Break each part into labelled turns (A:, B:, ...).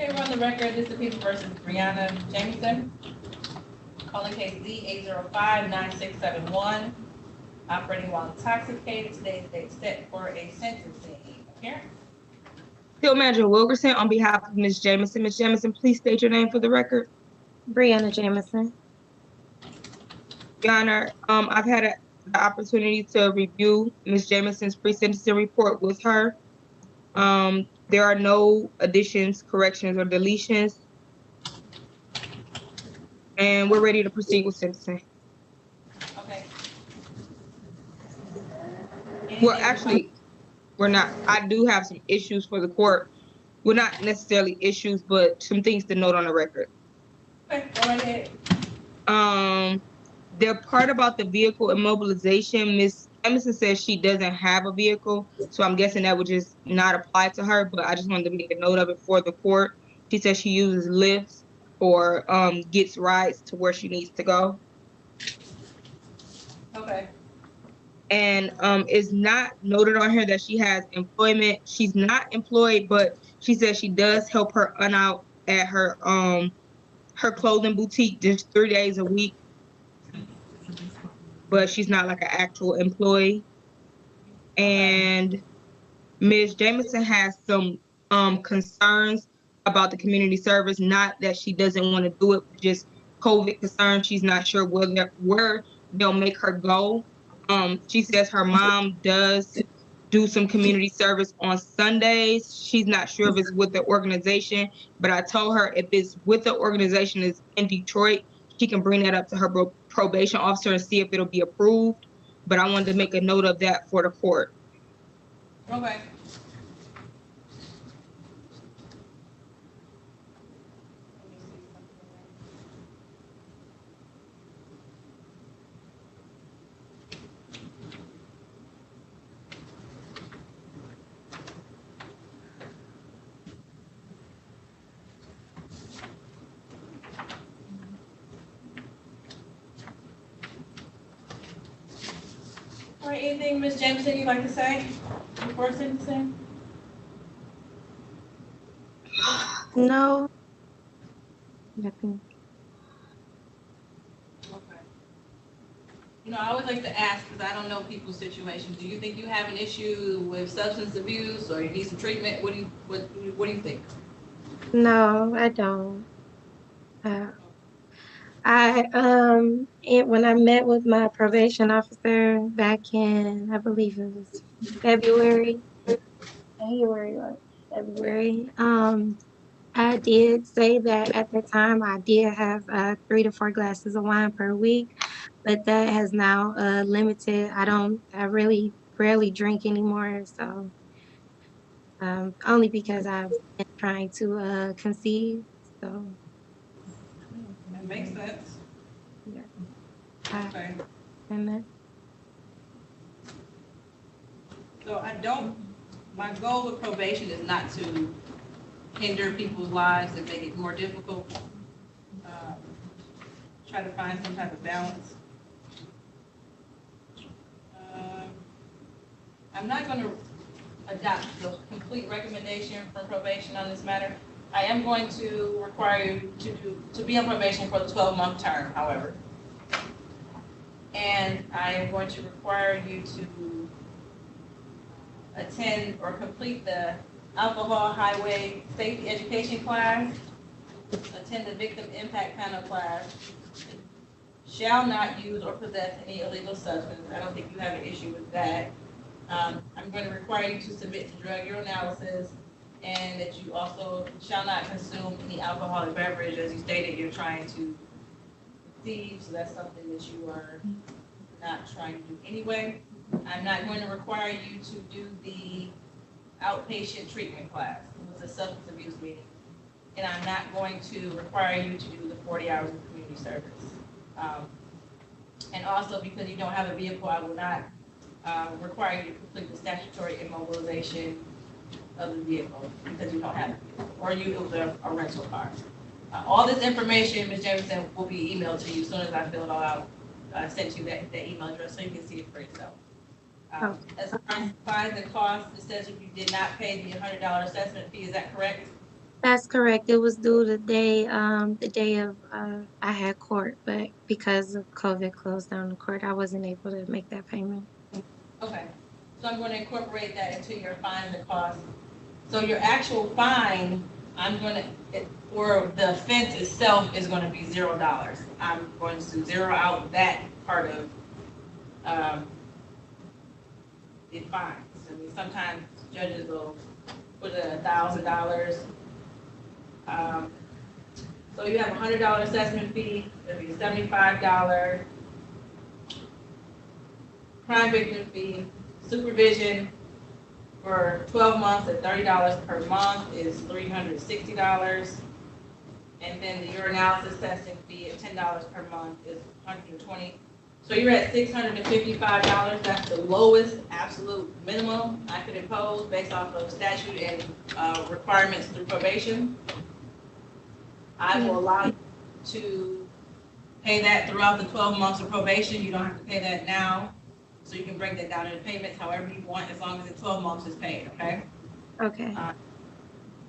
A: Okay, we're on the record. This is People versus Brianna Jameson. Calling case Z8059671. Operating while intoxicated. Today's date set for a sentencing. Here.
B: Field Manager Wilkerson, on behalf of Ms. Jameson. Ms. Jameson, please state your name for the record.
C: Brianna Jameson.
B: Your Honor, I've had the opportunity to review Ms. Jameson's pre-sentencing report with her. There are no additions, corrections, or deletions. And we're ready to proceed with sentencing.
A: Okay.
B: Well, actually, we're not. I do have some issues for the court. Well, not necessarily issues, but some things to note on the record.
A: Okay, go right ahead.
B: The part about the vehicle immobilization, Ms. Emerson says she doesn't have a vehicle, so I'm guessing that would just not apply to her, but I just wanted to make a note of it for the court. She says she uses Lyfts or gets rides to where she needs to go.
A: Okay.
B: And it's not noted on here that she has employment. She's not employed, but she says she does help her out at her clothing boutique just 3 days a week. But she's not like an actual employee. And Ms. Jameson has some concerns about the community service, not that she doesn't want to do it, but just COVID concerns. She's not sure where they'll make her go. She says her mom does do some community service on Sundays. She's not sure if it's with the organization, but I told her if it's with the organization is in Detroit, she can bring that up to her probation officer and see if it'll be approved. But I wanted to make a note of that for the court.
A: Okay. All right, anything, Ms. Jameson, you'd like to say before sentencing?
C: No. Nothing.
A: Okay. You know, I always like to ask, because I don't know people's situations. Do you think you have an issue with substance abuse or you need some treatment? What do you think?
C: No, I don't. When I met with my probation officer back in, I believe it was February, I did say that at the time I did have 3 to 4 glasses of wine per week, but that has now limited. I really rarely drink anymore, so only because I've been trying to conceive. So
A: That makes sense.
C: yeah.
A: Okay.
C: And
A: So my goal with probation is not to hinder people's lives and make it more difficult. Try to find some type of balance. I'm not going to adopt the complete recommendation from probation on this matter. I am going to require you to be on probation for the 12-month term, however. And I am going to require you to attend or complete the alcohol highway safety education class, attend the victim impact panel class, shall not use or possess any illegal substance. I don't think you have an issue with that. I'm going to require you to submit to drug urinalysis, and that you also shall not consume any alcoholic beverage. As you stated, you're trying to conceive, so that's something that you are not trying to do anyway. I'm not going to require you to do the outpatient treatment class. It was a substance abuse meeting. And I'm not going to require you to do the 40 hours of community service. And also, because you don't have a vehicle, I will not require you to complete the statutory immobilization of the vehicle because you don't have a vehicle, or it was a rental car. All this information, Ms. Jameson, will be emailed to you as soon as I fill it all out. I sent you that email address so you can see it for yourself. As far as fines and costs, it says if you did not pay the $100 assessment fee, is that correct?
C: That's correct. It was due the day of I had court, but because of COVID closed down the court, I wasn't able to make that payment.
A: Okay, so I'm going to incorporate that into your fine and cost. So your actual fine, I'm going to, for the offense itself is going to be $0. I'm going to zero out that part of the fines. I mean, sometimes judges will put $1,000. So you have $100 assessment fee, there'll be a $75 crime victim fee, supervision for 12 months at $30 per month is $360. And then the urinalysis testing fee at $10 per month is $120. So you're at $655. That's the lowest absolute minimum I could impose based off of statute and requirements through probation. I will allow you to pay that throughout the 12 months of probation. You don't have to pay that now. So you can break that down into payments however you want, as long as the 12 months is paid, okay?
C: Okay.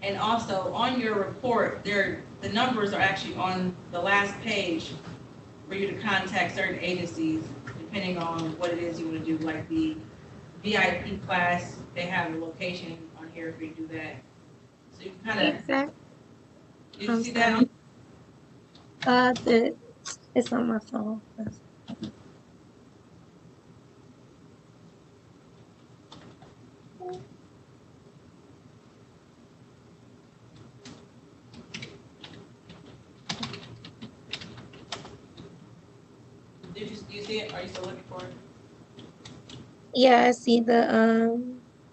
A: And also, on your report, the numbers are actually on the last page for you to contact certain agencies, depending on what it is you want to do, like the VIP class, they have the location on here for you to do that. So you can kind of,
C: Exactly.
A: did you see that on?
C: It's on my phone.
A: Do you see it? Are you still looking for it?
C: Yeah, I see the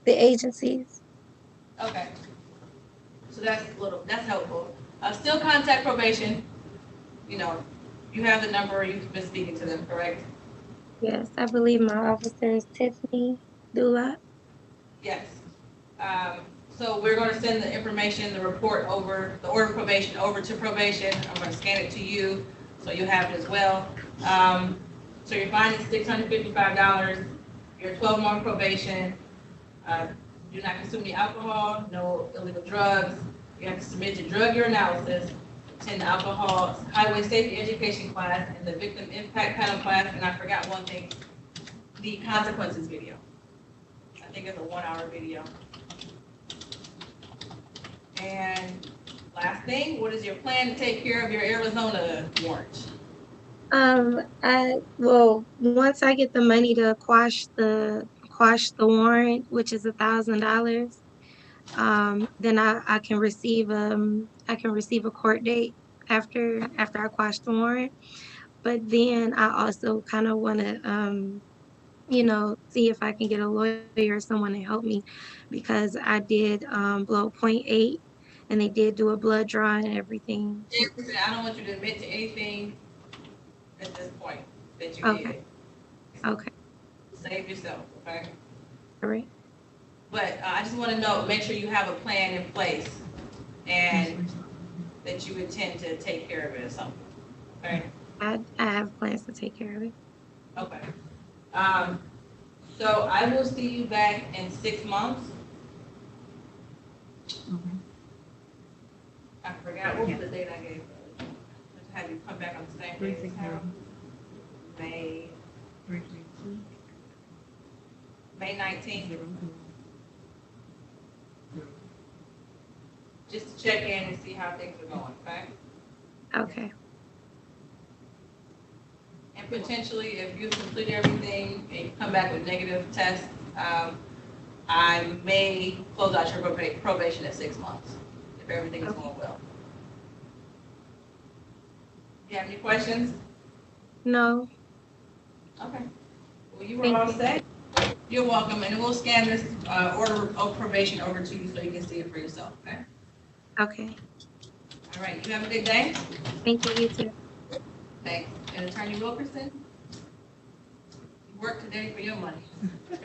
C: agencies.
A: Okay. So that's helpful. Still contact probation. You know, you have the number, you've been speaking to them, correct?
C: Yes, I believe my officer is Tiffany Dulot.
A: Yes. So we're going to send the information, the report over, the order of probation over to probation. I'm going to scan it to you, so you'll have it as well. So your fine is $655. Your 12-month probation. Do not consume any alcohol, no illegal drugs. You have to submit your drug urinalysis, attend the alcohol highway safety education class, and the victim impact panel class. And I forgot one thing, the consequences video. I think it's a 1-hour video. And last thing, what is your plan to take care of your Arizona warrant?
C: Once I get the money to quash the warrant, which is $1,000, then I can receive a court date after I quash the warrant. But then I also kind of want to see if I can get a lawyer or someone to help me, because I did blow .8 and they did do a blood draw and everything.
A: I don't want you to admit to anything at this point that you
C: Okay.
A: did.
C: Okay.
A: Save yourself, okay?
C: All right.
A: But I just want to make sure you have a plan in place and that you intend to take care of it or something, okay?
C: I have plans to take care of it.
A: Okay. So I will see you back in 6 months. I forgot what was the date I gave. Just have you come back on the same day as Harold. May 19th. Just to check in and see how things are going, okay?
C: Okay.
A: And potentially, if you complete everything and you come back with negative tests, I may close out your probation at 6 months, if everything is going well. Do you have any questions?
C: No.
A: Okay. Well, you were all set. You're welcome, and we'll scan this order of probation over to you so you can see it for yourself, okay?
C: Okay.
A: All right, you have a good day.
C: Thank you. You too.
A: Thanks. And Attorney Wilkerson, you worked today for your money.